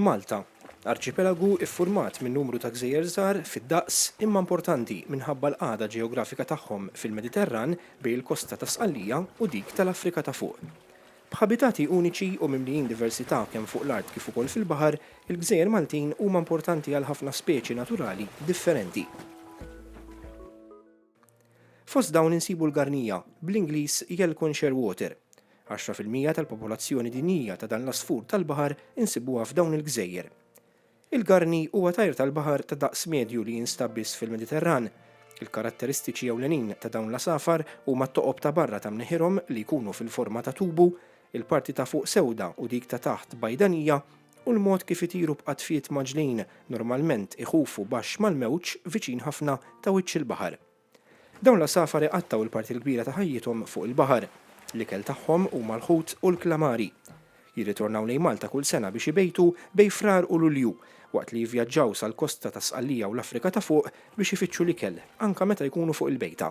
Malta, arċipelagu iffurmat minn numru ta' gżejjer żgħar fid-daqs imma importanti minħabba l-qagħda ġeografika tagħhom fil-Mediterran bejn il-kosta ta' Sqallija u dik tal-Afrika ta' fuq. B'ħabitati uniċi u mimlijin diversità kemm fuq l-art kif ukoll fil-baħar, il-Gżejjer Maltin huma importanti għal ħafna speċi naturali differenti. Fost dawn insibu l-garnija, bl-Ingliż Yelcon Shearwater. 10% tal-popolazzjoni dinjija ta' dan l-asfur tal-baħar insibuha f'dawn il-gżejjer. Il-garni huwa tajr tal-baħar ta' daqs medju li jinstab biss fil-Mediterran. Il-karatteristiċi ewlenin ta' dawn l-asafar huma t-toqob ta' barra ta' mneħirhom li jkunu fil-forma ta' tubu, il-parti ta' fuq sewda u dik ta' taħt bajdanija u l-mod kif itiru b'qatfiet maġlin normalment iħufu baxx mal-mewġ viċin ħafna ta' wiċċ il-baħar. Dawn l-asafar iqattaw il-parti l-kbira ta' ħajjithom fuq il-baħar. L-ikel tagħhom huma l-ħut u l-klamari. Jirritornaw lejn Malta kull sena biex ibejtu bej frar u Lulju, waqt li jivvjaġġaw sal-kosta ta' Sqallija u l-Afrika ta' fuq biex ifittxu l-ikel, anke meta jkunu fuq il-bejta.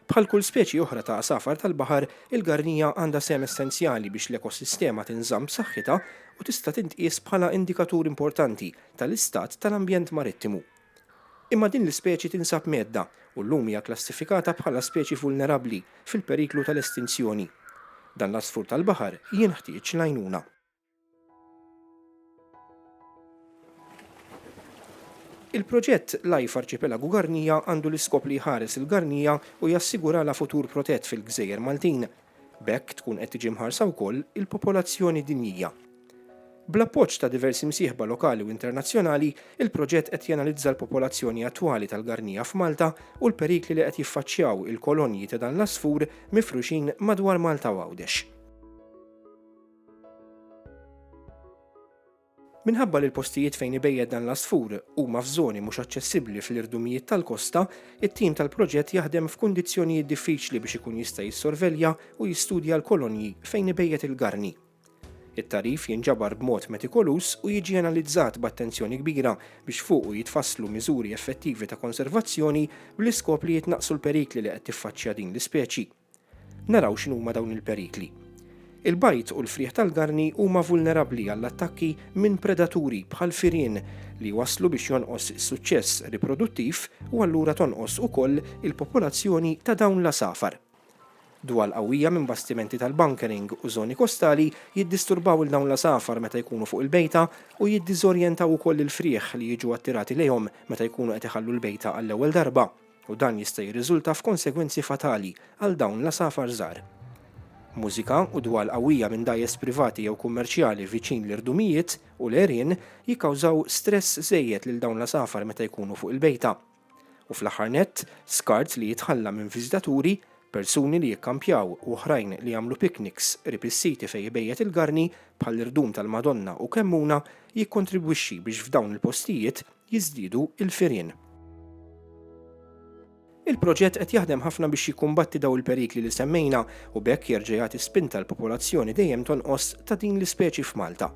Bħal kull speċi oħra ta' asafar tal-baħar, il-garnija għandha sem essenzjali biex l-ekosistema tinżamm b'saħħitha u tista' tintqies bħala indikatur importanti tal-istat tal-ambjent marittimu. Imma din l-ispeċi tinsab medda u llum hija klassifikata bħala speċi vulnerabbli fil-periklu tal-estinzjoni. Dan l-asfur tal-baħar jinħtieġ l-għajnuna. Il-proġett Life Arċipelagu Garnija għandu l-iskop li jħares il-garnija u jassigura la futur protett fil-Gżejjer Maltin. B'hekk tkun qed tiġi mħarsa wkoll il-popolazzjoni dinjija. Bl-appoġġ ta' diversi msieħba lokali u internazzjonali, il-proġett qed janalizza l-popolazzjoni attwali tal-garnija f'Malta u l-perikli li qed jiffaċċjaw il-kolonji ta' dan l-asfur mifruxin madwar Malta u Għawdex. Minħabba li l-postijiet fejn ibejjed dan l-asfur huma f'żoni mhux aċċessibbli fl-irdumijiet tal-kosta, it-tim tal-proġett jaħdem f'kundizzjonijiet diffiċli biex ikun jista' jissorvelja u jistudja l-kolonji fejn ibejjed il-garni. It-tarif jinġabar b'mod metikolus u jiġi analizzat b'attenzjoni kbira biex fuqu jitfasslu miżuri effettivi ta' konservazzjoni bl-iskop li jitnaqsu l-perikli li qed tiffaċċja din l-ispeċi. Naraw x'inhuma dawn il-perikli. Il-bajt u l-frieħ tal-garni huma vulnerabbli għall-attakki minn predaturi bħal firien li waslu biex jonqos is-suċċess riproduttiv u allura tonqos ukoll il-popolazzjoni ta' dawn l-asafar. Dwal qawwija minn bastimenti tal-bunkering u żoni kostali jiddisturbaw il dawn l-asafar meta jkunu fuq il-bejta u jiddiżorjentaw ukoll il-frieħ li jiġu attirati lejhom meta jkunu qed iħallu l-bejta għall-ewwel darba u dan jista' jirriżulta f'konsegwenzi fatali għal dawn l-asafar żgħar. Mużika u dwal qawwija minn dajjes privati jew kummerċjali viċin l-irdumijiet u l-għerien jikkawżaw stress żejjed lil dawn l-asafar meta jkunu fuq il-bejta. U fl-aħħar nett, skart li jitħalla minn viżitaturi, persuni li jikkampjaw u oħrajn li jagħmlu picnics rib is-siti fejn jibejjed il-garni bħal irdum tal-Madonna u Kemmuna jikkontribwixxi biex f'dawn il-postijiet jiżdiedu il-firien. Il-proġett qed jaħdem ħafna biex jikkumbatti daw il-perikli li semmejna u b'hekk jerġa' jagħti spinta l-popolazzjoni dejjem tonqos ta' din l-ispeċi f'Malta.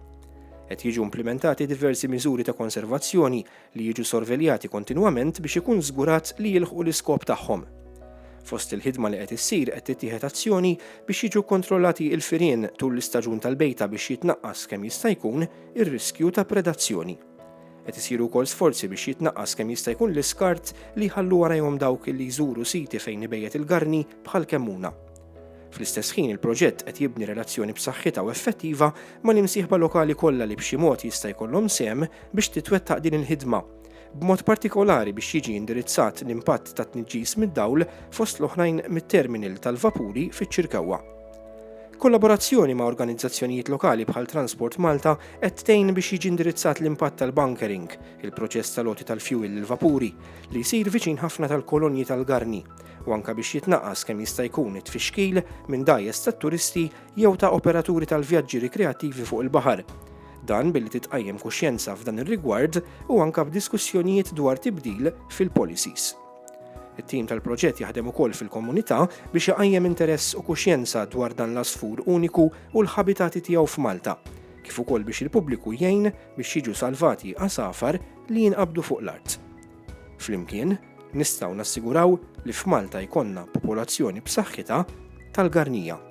Qed jiġu implementati diversi miżuri ta' konservazzjoni li jiġu sorveljati kontinwament biex ikun żgurat li jilħqu l-iskop tagħhom. Fost il-ħidma li qed issir qed tittieħed azzjoni biex jiġu kontrollati l-firien tul l-istaġun tal-bejta biex jitnaqqas kemm jista' jkun ir-riskju ta' predazzjoni. Qed isiru wkoll sforzi biex jitnaqqas kemm jista' jkun l-iskart li jħallu warajhom dawk li jżuru siti fejn ibejjed il-garni bħal Kemmuna. Fl-istess ħin il-proġett qed jibni relazzjoni b'saħħitha u effettiva mal-imsieħba lokali kollha li b'xi mod jista' jkollhom sehem biex titwettaq din il-ħidma. B'mod partikolari biex jiġi indirizzat l-impatt ta' tniġġis mid-dawl fost l-oħrajn mit-terminal tal-vapuri fiċ-Ċirkewwa. Kollaborazzjoni ma' organizzazzjonijiet lokali bħal Transport Malta qed tgħin biex jiġi indirizzat l-impatt tal-bunkering, il-proċess tal-loti tal-fuel lill-vapuri, li jsir viċin ħafna tal-kolonji tal-garni, u anke biex jitnaqqas kemm jista' jkun it-tfixkil minn dajjes tat-turisti jew ta' operaturi tal-vjaġġi rikreattivi fuq il-baħar. Dan billi titqajjem kuxjenza f'dan ir-rigward u anke b'diskussjonijiet dwar tibdil fil-policies. It-tim tal-proġett jaħdem ukoll fil-komunità biex iqajjem interess u kuxjenza dwar dan l-asfur uniku u l-ħabitati tiegħu f'Malta, kif ukoll biex il-pubbliku jgħin biex jiġu salvati asafar li jinqabdu fuq l-art. Flimkien, nistgħu nassiguraw li f'Malta jkollna popolazzjoni b'saħħitha tal-garnija.